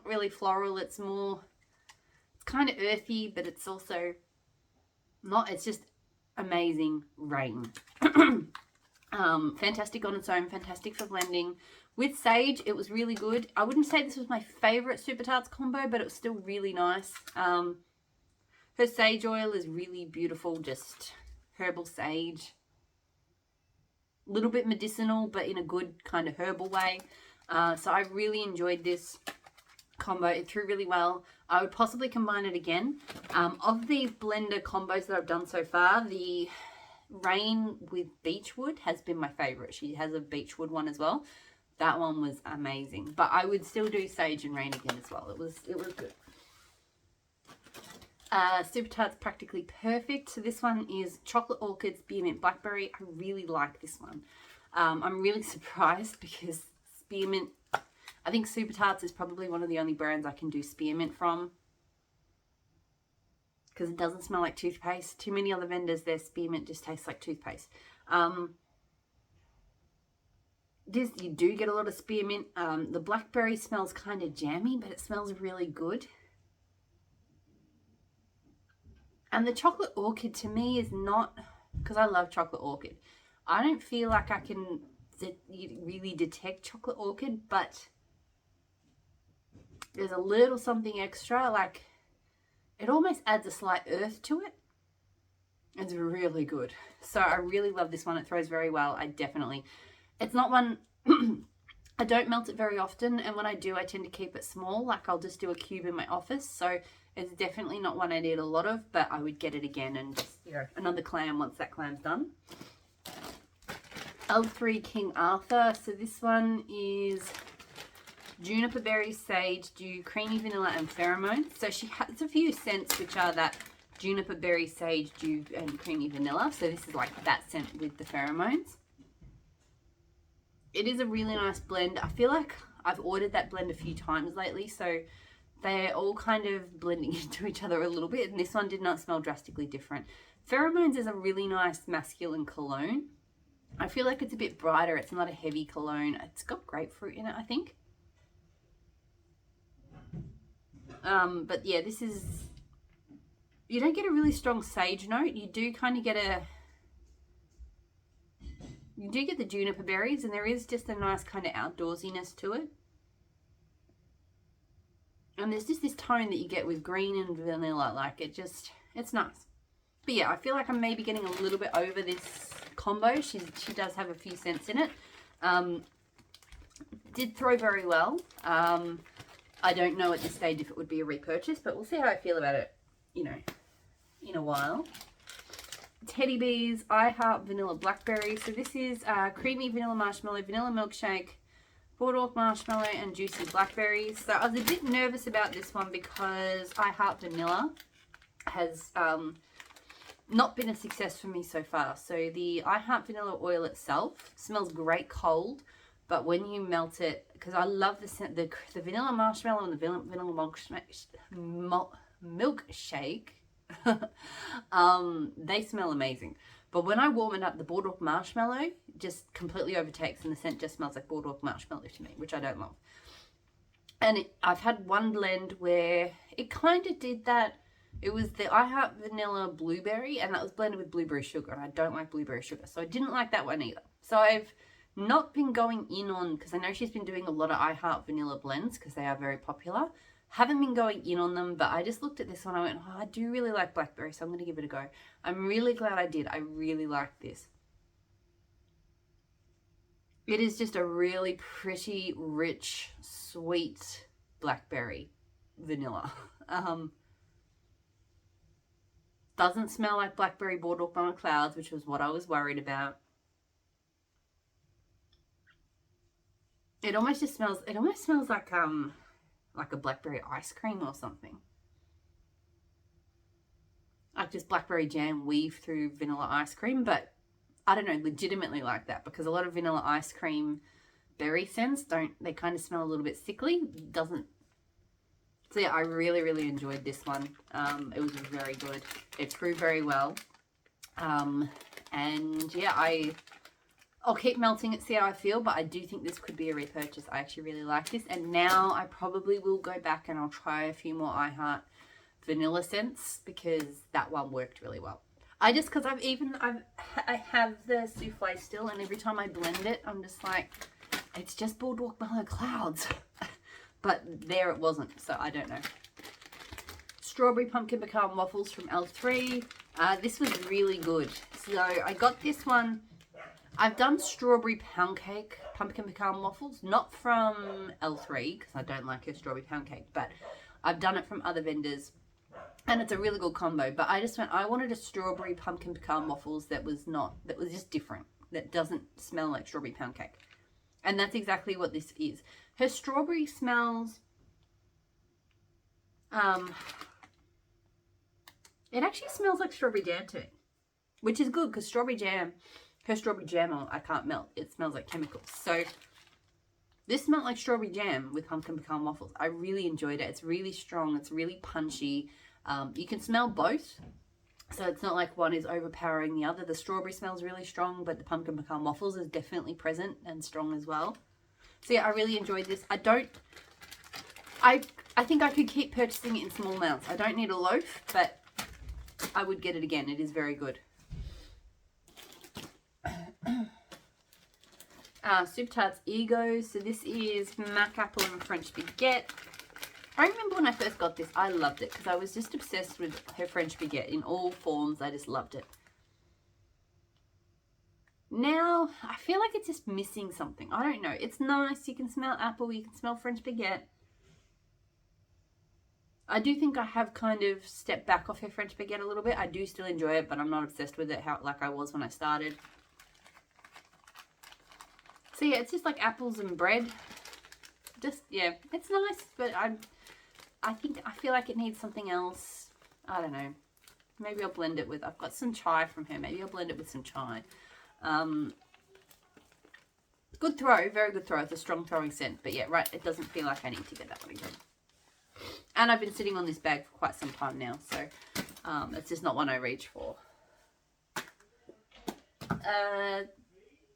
really floral. It's kind of earthy, but it's also not, it's just amazing Rain. Fantastic on its own, fantastic for blending. With Sage, it was really good. I wouldn't say this was my favorite Super Tarts combo, but it was still really nice. Her sage oil is really beautiful, just herbal sage. A little bit medicinal, but in a good kind of herbal way. So I really enjoyed this combo. It threw really well. I would possibly combine it again. Of the blender combos that I've done so far, the Rain with Beechwood has been my favorite. She has a Beechwood one as well. That one was amazing. But I would still do Sage and Rain again as well. It was good. Super Tarts Practically Perfect. So this one is Chocolate Orchid Spearmint Blackberry. I really like this one. I'm really surprised because spearmint, I think Super Tarts is probably one of the only brands I can do spearmint from, because it doesn't smell like toothpaste. Too many other vendors, their spearmint just tastes like toothpaste. You do get a lot of spearmint. The blackberry smells kind of jammy, but it smells really good. And the chocolate orchid to me is not, because I love chocolate orchid, I don't feel like I can really detect chocolate orchid, but there's a little something extra, like it almost adds a slight earth to it. It's really good. So I really love this one. It throws very well. It's not one, I don't melt it very often, and when I do, I tend to keep it small. Like I'll just do a cube in my office. So it's definitely not one I need a lot of, but I would get it again and just, another clam once that clam's done. L3 King Arthur. So this one is Juniper Berry, Sage, Dew, Creamy Vanilla, and Pheromones. So she has a few scents which are that Juniper Berry, Sage, Dew, and Creamy Vanilla. So this is like that scent with the pheromones. It is a really nice blend. I feel like I've ordered that blend a few times lately, so they're all kind of blending into each other a little bit, and this one did not smell drastically different. Pheromones is a really nice masculine cologne. I feel like it's a bit brighter. It's not a heavy cologne. It's got grapefruit in it, I think. But yeah, this is, you don't get a really strong sage note. You do kind of get the juniper berries, and there is just a nice kind of outdoorsiness to it. And there's just this tone that you get with green and vanilla. Like it's nice. But yeah, I feel like I'm maybe getting a little bit over this combo. She does have a few scents in it. Did throw very well. I don't know at this stage if it would be a repurchase, but we'll see how I feel about it, in a while. Teddy Bees, I Heart Vanilla Blackberry. So this is Creamy Vanilla Marshmallow, Vanilla Milkshake, Boardwalk Marshmallow, and Juicy Blackberries. So I was a bit nervous about this one because I Heart Vanilla has not been a success for me so far. So the I Heart Vanilla oil itself smells great cold, but when you melt it, because I love the scent, the vanilla marshmallow and the vanilla milkshake, they smell amazing. But when I warm it up, the boardwalk marshmallow just completely overtakes, and the scent just smells like boardwalk marshmallow to me, which I don't love. And I've had one blend where it kind of did that. It was the I Heart Vanilla Blueberry, and that was blended with blueberry sugar, and I don't like blueberry sugar, so I didn't like that one either. So I've not been going in on, because I know she's been doing a lot of I Heart Vanilla blends because they are very popular. Haven't been going in on them, but I just looked at this one. I went, oh, I do really like blackberry, so I'm going to give it a go. I'm really glad I did. I really like this. It is just a really pretty, rich, sweet blackberry vanilla. Doesn't smell like blackberry boardwalk by clouds, which was what I was worried about. It almost just smells, like a blackberry ice cream or something. Like just blackberry jam weave through vanilla ice cream, but I don't know, legitimately like that, because a lot of vanilla ice cream berry scents they kind of smell a little bit sickly. So yeah, I really, really enjoyed this one. It was very good. It grew very well. And yeah, I'll keep melting it, see how I feel, but I do think this could be a repurchase. I actually really like this. And now I probably will go back and I'll try a few more I Heart vanilla scents, because that one worked really well. Because I have the souffle still, and every time I blend it, I'm just like, it's just boardwalk mellow clouds. But there it wasn't, so I don't know. Strawberry pumpkin pecan waffles from L3. This was really good. So I got this one. I've done strawberry pound cake pumpkin pecan waffles, not from L3 because I don't like her strawberry pound cake, but I've done it from other vendors, and it's a really good combo. But I wanted a strawberry pumpkin pecan waffles that was just different, that doesn't smell like strawberry pound cake. And that's exactly what this is. Her strawberry smells, it actually smells like strawberry jam to me, which is good, because her strawberry jam, I can't melt. It smells like chemicals. So this smelled like strawberry jam with pumpkin pecan waffles. I really enjoyed it. It's really strong. It's really punchy. You can smell both. So it's not like one is overpowering the other. The strawberry smells really strong, but the pumpkin pecan waffles is definitely present and strong as well. So yeah, I really enjoyed this. I think I could keep purchasing it in small amounts. I don't need a loaf, but I would get it again. It is very good. Super Tarts Ego. So this is Mac Apple and French Baguette. I remember when I first got this, I loved it because I was just obsessed with her French Baguette in all forms. I just loved it. Now, I feel like it's just missing something. I don't know. It's nice. You can smell apple. You can smell French Baguette. I do think I have kind of stepped back off her French Baguette a little bit. I do still enjoy it, but I'm not obsessed with it like I was when I started. So yeah, it's just like apples and bread. Just, yeah, it's nice, but I feel like it needs something else. I don't know. Maybe I'll blend it with, I've got some chai from her. Maybe I'll blend it with some chai. Good throw, very good throw. It's a strong throwing scent, but yeah, right, it doesn't feel like I need to get that one again. And I've been sitting on this bag for quite some time now, so it's just not one I reach for.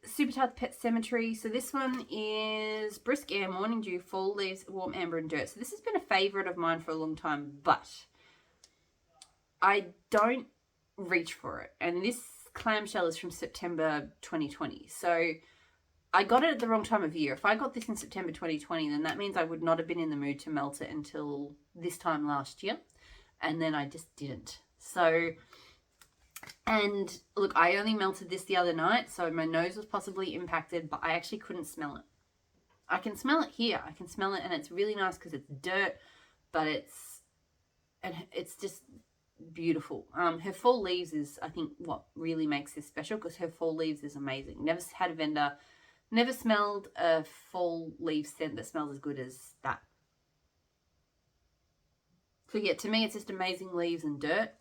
Super Tarts Pet Cemetery. So this one is Brisk Air, Morning Dew, Fall Leaves, Warm Amber and Dirt. So this has been a favourite of mine for a long time, but I don't reach for it. And this clamshell is from September 2020. So I got it at the wrong time of year. If I got this in September 2020, then that means I would not have been in the mood to melt it until this time last year. And then I just didn't. So, and look, I only melted this the other night, so my nose was possibly impacted, but I actually couldn't smell it. I can smell it here. I can smell it, and it's really nice because it's dirt, but it's just beautiful. Her fall leaves is, I think, what really makes this special, because her fall leaves is amazing. Never had a vendor, never smelled a fall leaf scent that smells as good as that. So yeah, to me, it's just amazing leaves and dirt.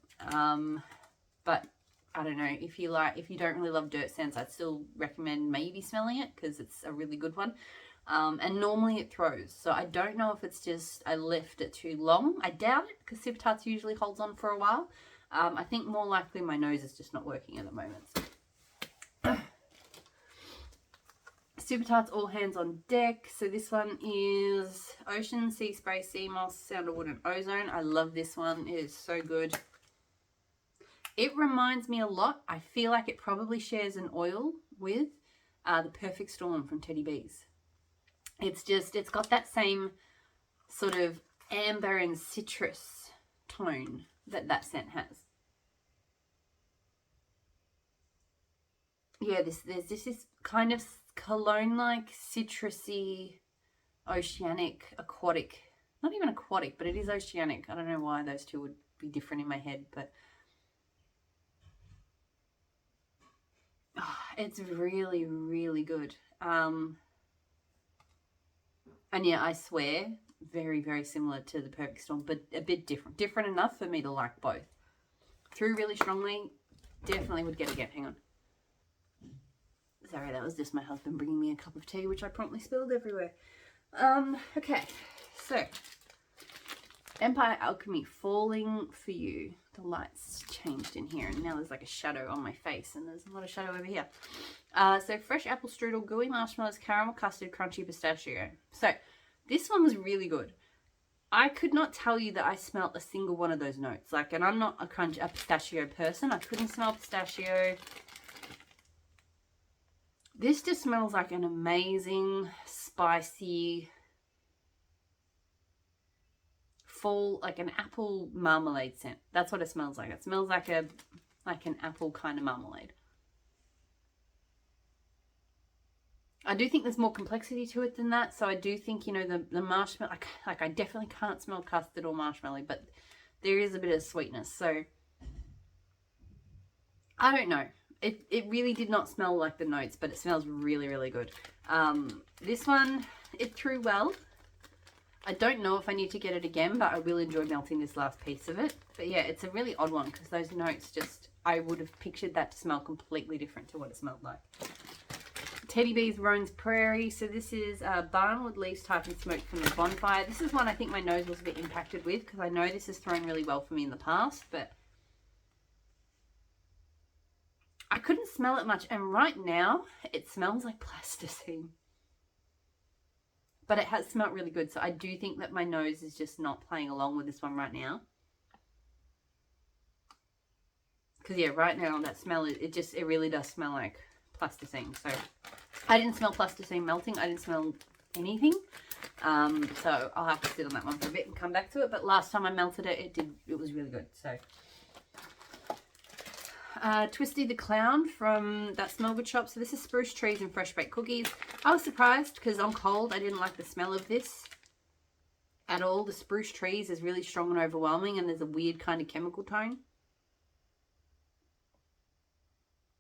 But I don't know, if you don't really love dirt scents, I'd still recommend maybe smelling it, because it's a really good one. And normally it throws, so I don't know if it's just I left it too long. I doubt it, because Super Tarts usually holds on for a while. I think more likely my nose is just not working at the moment. Super Tarts All Hands on Deck. So this one is Ocean, Sea Spray, Seamoth, Sandalwood and Ozone. I love this one. It is so good. It reminds me a lot. I feel like it probably shares an oil with the Perfect Storm from Teddy Bees. It's got that same sort of amber and citrus tone that scent has. Yeah, there's this kind of cologne-like, citrusy, oceanic, aquatic. Not even aquatic, but it is oceanic. I don't know why those two would be different in my head, but it's really, really good. And yeah, I swear, very, very similar to the Perfect Storm, but a bit different. Different enough for me to like both. Through really strongly, definitely would get again. Hang on. Sorry, that was just my husband bringing me a cup of tea, which I promptly spilled everywhere. Okay, so Empire Alchemy, Falling for You. The lights changed in here, and now there's like a shadow on my face, and there's not a shadow over here. So fresh apple strudel, gooey marshmallows, caramel custard, crunchy pistachio. So this one was really good. I could not tell you that I smelt a single one of those notes. Like, and I'm not a pistachio person. I couldn't smell pistachio. This just smells like an amazing, spicy, full, like an apple marmalade scent. That's what it smells like. It smells like an apple kind of marmalade. I do think there's more complexity to it than that. So I do think, you know, the marshmallow, like I definitely can't smell custard or marshmallow, but there is a bit of sweetness. So I don't know. It really did not smell like the notes, but it smells really, really good. This one, it threw well. I don't know if I need to get it again, but I will enjoy melting this last piece of it. But yeah, it's a really odd one because those notes just, I would have pictured that to smell completely different to what it smelled like. Teddy Bees Roan's Prairie. So this is barnwood leaves type and smoke from the bonfire. This is one I think my nose was a bit impacted with because I know this has thrown really well for me in the past, but I couldn't smell it much, and right now it smells like plasticine. But it has smelled really good, so I do think that my nose is just not playing along with this one right now. Because yeah, right now that smell, it really does smell like plasticine. So I didn't smell plasticine melting. I didn't smell anything. So I'll have to sit on that one for a bit and come back to it. But last time I melted it, it was really good. So Twisty the Clown from that Smell Good shop. So this is spruce trees and fresh baked cookies. I was surprised because I'm cold. I didn't like the smell of this at all. The spruce trees is really strong and overwhelming, and there's a weird kind of chemical tone.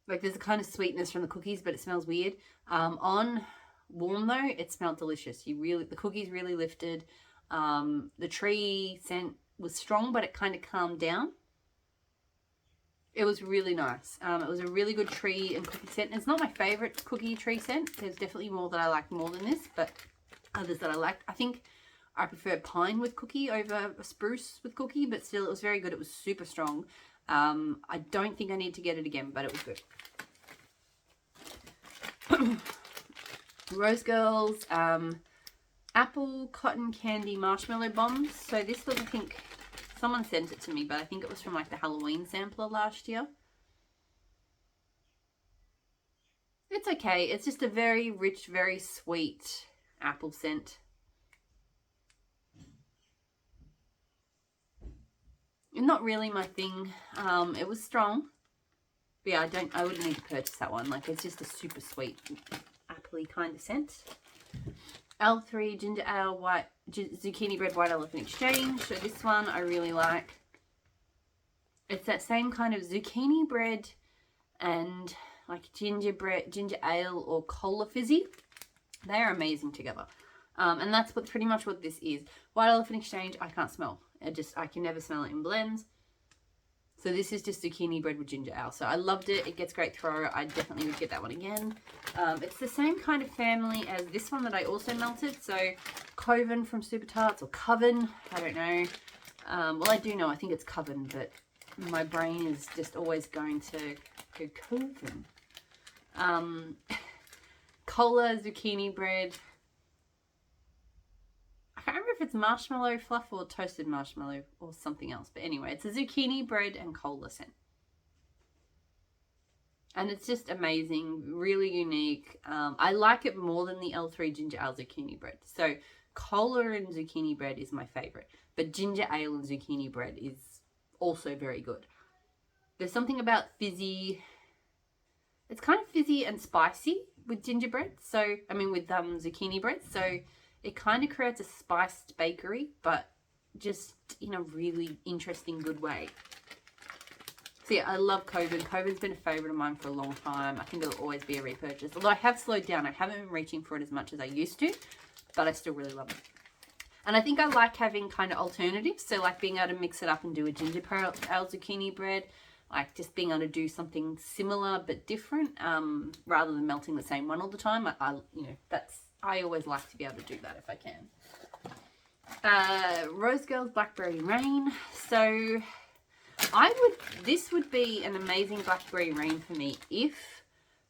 Like there's a kind of sweetness from the cookies, but it smells weird. On warm though, it smelled delicious. The cookies really lifted. The tree scent was strong, but it kind of calmed down. It was really nice. It was a really good tree and cookie scent. It's not my favourite cookie tree scent. There's definitely more that I like more than this, but others that I liked. I think I prefer pine with cookie over spruce with cookie, but still it was very good. It was super strong. I don't think I need to get it again, but it was good. Rose Girls, apple cotton candy marshmallow bombs. So this was, I think, someone sent it to me, but I think it was from like the Halloween sampler last year. It's okay. It's just a very rich, very sweet apple scent. Not really my thing. It was strong. But yeah, I wouldn't need to purchase that one. Like, it's just a super sweet, appley kind of scent. L3 Ginger Ale White Zucchini Bread White Elephant Exchange. So this one I really like. It's that same kind of zucchini bread and like ginger ale or cola fizzy. They are amazing together. And that's pretty much what this is. White Elephant Exchange, I can't smell. I can never smell it in blends. So this is just zucchini bread with ginger ale. So I loved it. It gets great throw. I definitely would get that one again. It's the same kind of family as this one that I also melted. So Coven from Super Tarts, or Coven, I don't know. Well, I do know. I think it's Coven, but my brain is just always going to go Coven. cola zucchini bread. I can't remember if it's marshmallow fluff or toasted marshmallow or something else. But anyway, it's a zucchini bread and cola scent. And it's just amazing, really unique. I like it more than the L3 ginger ale zucchini bread. So cola and zucchini bread is my favorite. But ginger ale and zucchini bread is also very good. There's something about fizzy. It's kind of fizzy and spicy with gingerbread. So, I mean with zucchini bread. So it kind of creates a spiced bakery, but just in a really interesting, good way. So yeah, I love Coven. Coven's been a favourite of mine for a long time. I think it'll always be a repurchase. Although I have slowed down. I haven't been reaching for it as much as I used to, but I still really love it. And I think I like having kind of alternatives. So like being able to mix it up and do a ginger ale zucchini bread. Like just being able to do something similar but different, rather than melting the same one all the time. I always like to be able to do that if I can. Rose Girls Blackberry Rain. So this would be an amazing blackberry rain for me if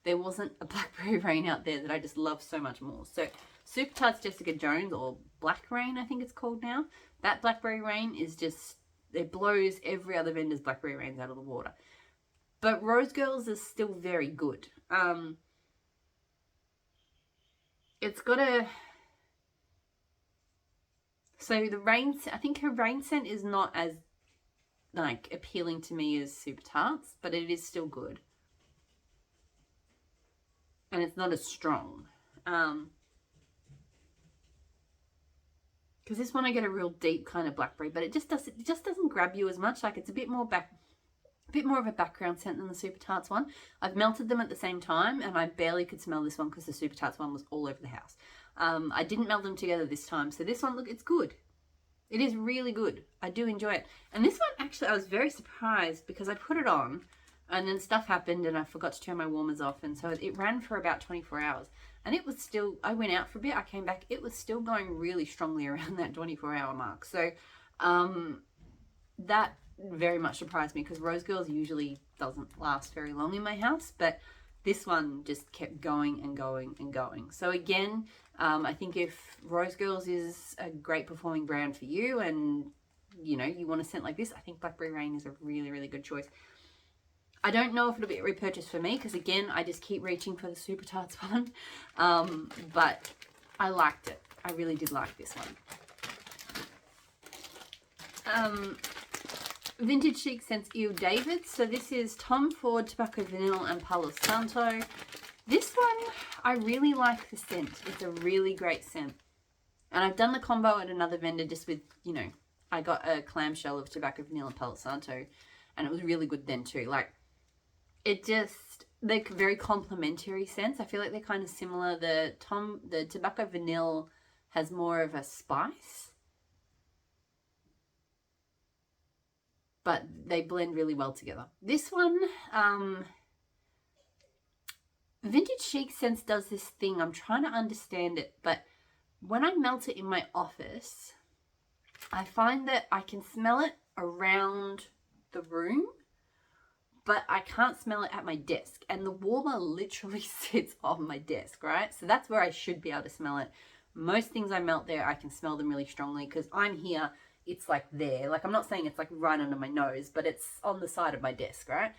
there wasn't a blackberry rain out there that I just love so much more. So Super Tarts Jessica Jones, or Black Rain I think it's called now, that blackberry rain is just, it blows every other vendor's blackberry rains out of the water. But Rose Girls is still very good. It's got a, so the rain, I think her rain scent is not as like appealing to me as Super Tarts, but it is still good. And it's not as strong. Because this one I get a real deep kind of blackberry, but it just doesn't grab you as much. Like it's a bit more of a background scent than the Super Tarts one. I've melted them at the same time, and I barely could smell this one because the Super Tarts one was all over the house. I didn't melt them together this time, so this one, look, it's good. It is really good. I do enjoy it. And this one, actually, I was very surprised because I put it on and then stuff happened and I forgot to turn my warmers off. And so it ran for about 24 hours. And it was still, I went out for a bit, I came back, it was still going really strongly around that 24-hour mark. So that very much surprised me because Rose Girls usually doesn't last very long in my house. But this one just kept going and going and going. So again, I think if Rose Girls is a great performing brand for you and, you know, you want a scent like this, I think Blackberry Rain is a really, really good choice. I don't know if it'll be a repurchase for me because, again, I just keep reaching for the Super Tarts one. But I liked it. I really did like this one. Vintage Chic Scents Eau David. So this is Tom Ford Tobacco Vanilla and Palo Santo. This one, I really like the scent. It's a really great scent. And I've done the combo at another vendor just with, you know, I got a clamshell of Tobacco Vanilla and Palo Santo. And it was really good then too. Like, it just, they're very complementary scents. I feel like they're kind of similar. The Tobacco Vanilla has more of a spice. But they blend really well together. This one, Vintage Chic Scents does this thing. I'm trying to understand it, but when I melt it in my office, I find that I can smell it around the room, but I can't smell it at my desk. And the warmer literally sits on my desk, right? So that's where I should be able to smell it. Most things I melt there, I can smell them really strongly because I'm here. It's like there. Like, I'm not saying it's like right under my nose, but it's on the side of my desk, right?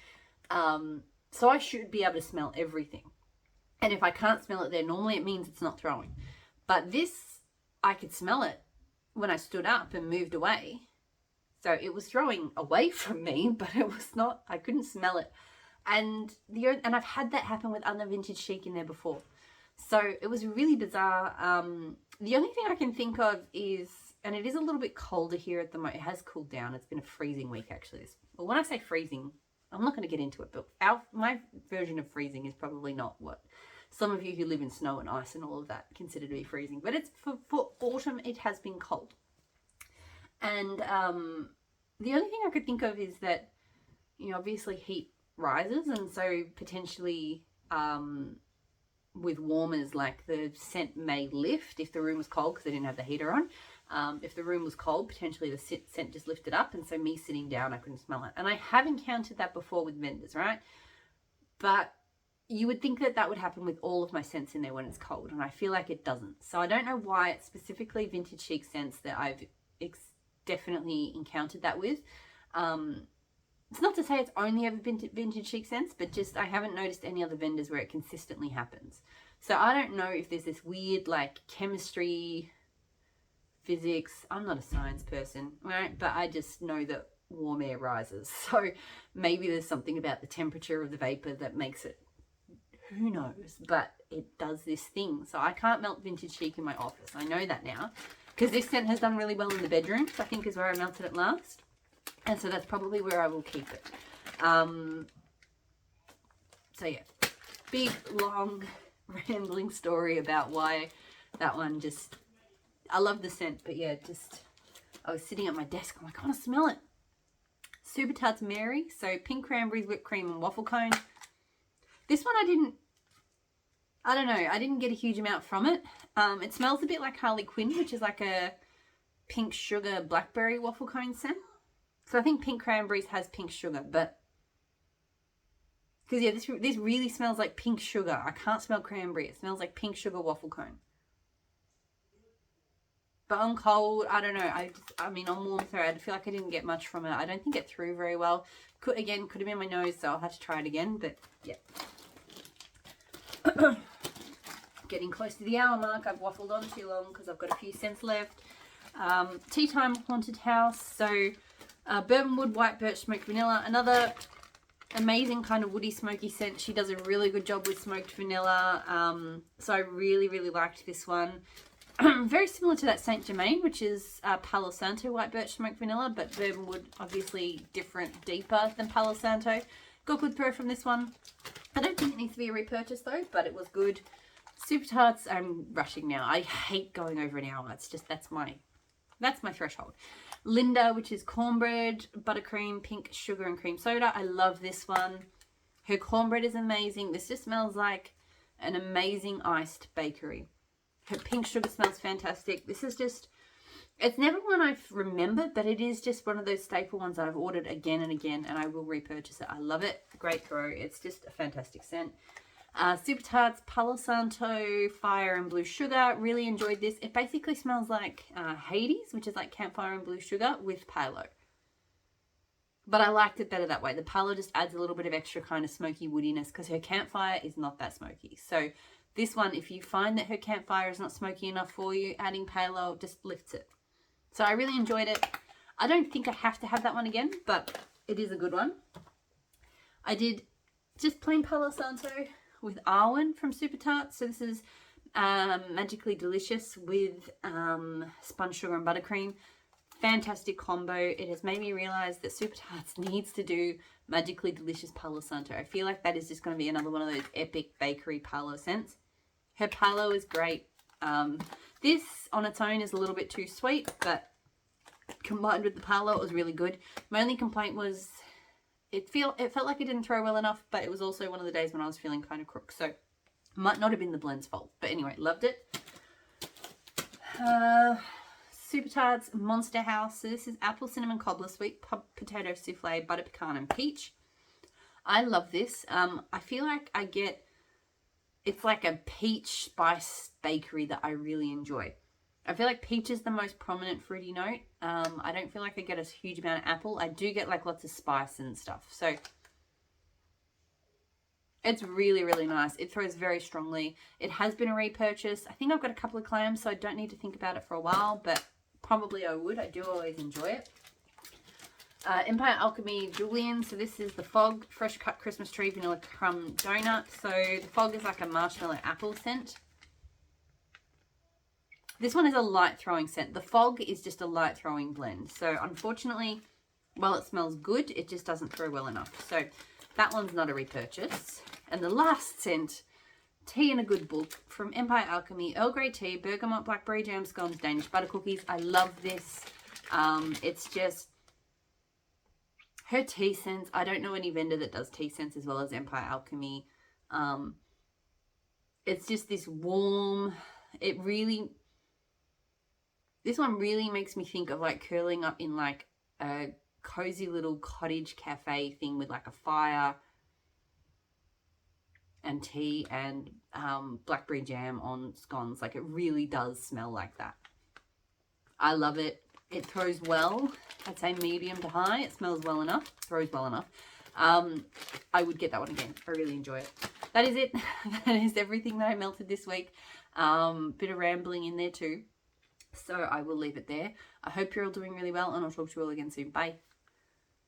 So I should be able to smell everything. And if I can't smell it there, normally it means it's not throwing. But this, I could smell it when I stood up and moved away. So it was throwing away from me, but it was not, I couldn't smell it. And I've had that happen with other Vintage Chic in there before. So it was really bizarre. The only thing I can think of is, and it is a little bit colder here at the moment. It has cooled down. It's been a freezing week, actually. Well, when I say freezing, I'm not going to get into it, but my version of freezing is probably not what some of you who live in snow and ice and all of that consider to be freezing. But it's for autumn, it has been cold. And the only thing I could think of is that, you know, obviously heat rises, and so potentially with warmers, like the scent may lift if the room was cold because I didn't have the heater on. If the room was cold, potentially the scent just lifted up, and so me sitting down, I couldn't smell it. And I have encountered that before with vendors, right? But you would think that that would happen with all of my scents in there when it's cold, and I feel like it doesn't. So I don't know why it's specifically vintage chic scents that I've definitely encountered that with. It's not to say it's only ever vintage chic scents, but just I haven't noticed any other vendors where it consistently happens. So I don't know if there's this weird like chemistry, physics. I'm not a science person, right? But I just know that warm air rises. So maybe there's something about the temperature of the vapor that makes it, who knows, but it does this thing. So I can't melt vintage chic in my office. I know that now because this scent has done really well in the bedroom. I think is where I melted it last. And so that's probably where I will keep it. So yeah, big, long, rambling story about why that one just, I love the scent, but yeah, just, I was sitting at my desk, I'm like, I want to smell it. Super Tarts Mary, so pink cranberries, whipped cream, and waffle cone. This one I didn't get a huge amount from it. It smells a bit like Harley Quinn, which is like a pink sugar blackberry waffle cone scent. So I think pink cranberries has pink sugar, but because yeah, this really smells like pink sugar. I can't smell cranberry. It smells like pink sugar waffle cone. But on cold, I don't know. I mean, on warm throw, I feel like I didn't get much from it. I don't think it threw very well. Could have been my nose, so I'll have to try it again. But yeah. Getting close to the hour mark. I've waffled on too long because I've got a few scents left. Tea Time Haunted House. So bourbon wood, white birch, smoked vanilla. Another amazing kind of woody smoky scent. She does a really good job with smoked vanilla. So I really, really liked this one. Very similar to that Saint Germaine, which is Palo Santo white birch smoked vanilla, but bourbon wood obviously different, deeper than Palo Santo. Got good throw from this one. I don't think it needs to be a repurchase though, but it was good. Super Tarts, I'm rushing now. I hate going over an hour. It's just, that's my threshold. Linda, which is cornbread, buttercream, pink sugar and cream soda. I love this one. Her cornbread is amazing. This just smells like an amazing iced bakery. Her pink sugar smells fantastic. This is just, it's never one I've remembered, but it is just one of those staple ones that I've ordered again and again, and I will repurchase it. I love it. Great throw. It's just a fantastic scent. Super Tarts, Palo Santo, Fire and Blue Sugar. Really enjoyed this. It basically smells like Hades, which is like Campfire and Blue Sugar with Palo. But I liked it better that way. The Palo just adds a little bit of extra kind of smoky woodiness because her Campfire is not that smoky. So this one, if you find that her Campfire is not smoky enough for you, adding Palo just lifts it. So I really enjoyed it. I don't think I have to have that one again, but it is a good one. I did just plain Palo Santo with Arwen from Super Tarts. So this is Magically Delicious with spun sugar and buttercream. Fantastic combo. It has made me realize that Super Tarts needs to do Magically Delicious Palo Santo. I feel like that is just going to be another one of those epic bakery Palo scents. Her Palo is great. This on its own is a little bit too sweet, but combined with the Palo, it was really good. My only complaint was it felt like it didn't throw well enough, but it was also one of the days when I was feeling kind of crook, so might not have been the blend's fault. But anyway, loved it. Super Tarts Monster House. So this is apple cinnamon cobbler, sweet potato souffle, butter pecan and peach. I love this. I feel like it's like a peach spice bakery that I really enjoy. I feel like peach is the most prominent fruity note. I don't feel like I get a huge amount of apple. I do get like lots of spice and stuff. So it's really, really nice. It throws very strongly. It has been a repurchase. I think I've got a couple of clams, so I don't need to think about it for a while, but probably I would. I do always enjoy it. Empire Alchemy Julian. So this is the Fog Fresh Cut Christmas Tree Vanilla Crumb Donut. So the Fog is like a marshmallow apple scent. This one is a light throwing scent. The Fog is just a light throwing blend. So unfortunately, while it smells good, it just doesn't throw well enough. So that one's not a repurchase. And the last scent, Tea in a Good Book from Empire Alchemy, Earl Grey Tea, Bergamot, Blackberry Jam Scones, Danish Butter Cookies. I love this. It's just her tea scents. I don't know any vendor that does tea scents as well as Empire Alchemy. It's just this warm, this one really makes me think of like curling up in like a cozy little cottage cafe thing with like a fire and tea and blackberry jam on scones. Like, it really does smell like that. I love it. It throws well. I'd say medium to high. It smells well enough. Throws well enough. I would get that one again. I really enjoy it. That is it. That is everything that I melted this week. Bit of rambling in there too. So I will leave it there. I hope you're all doing really well, and I'll talk to you all again soon. Bye.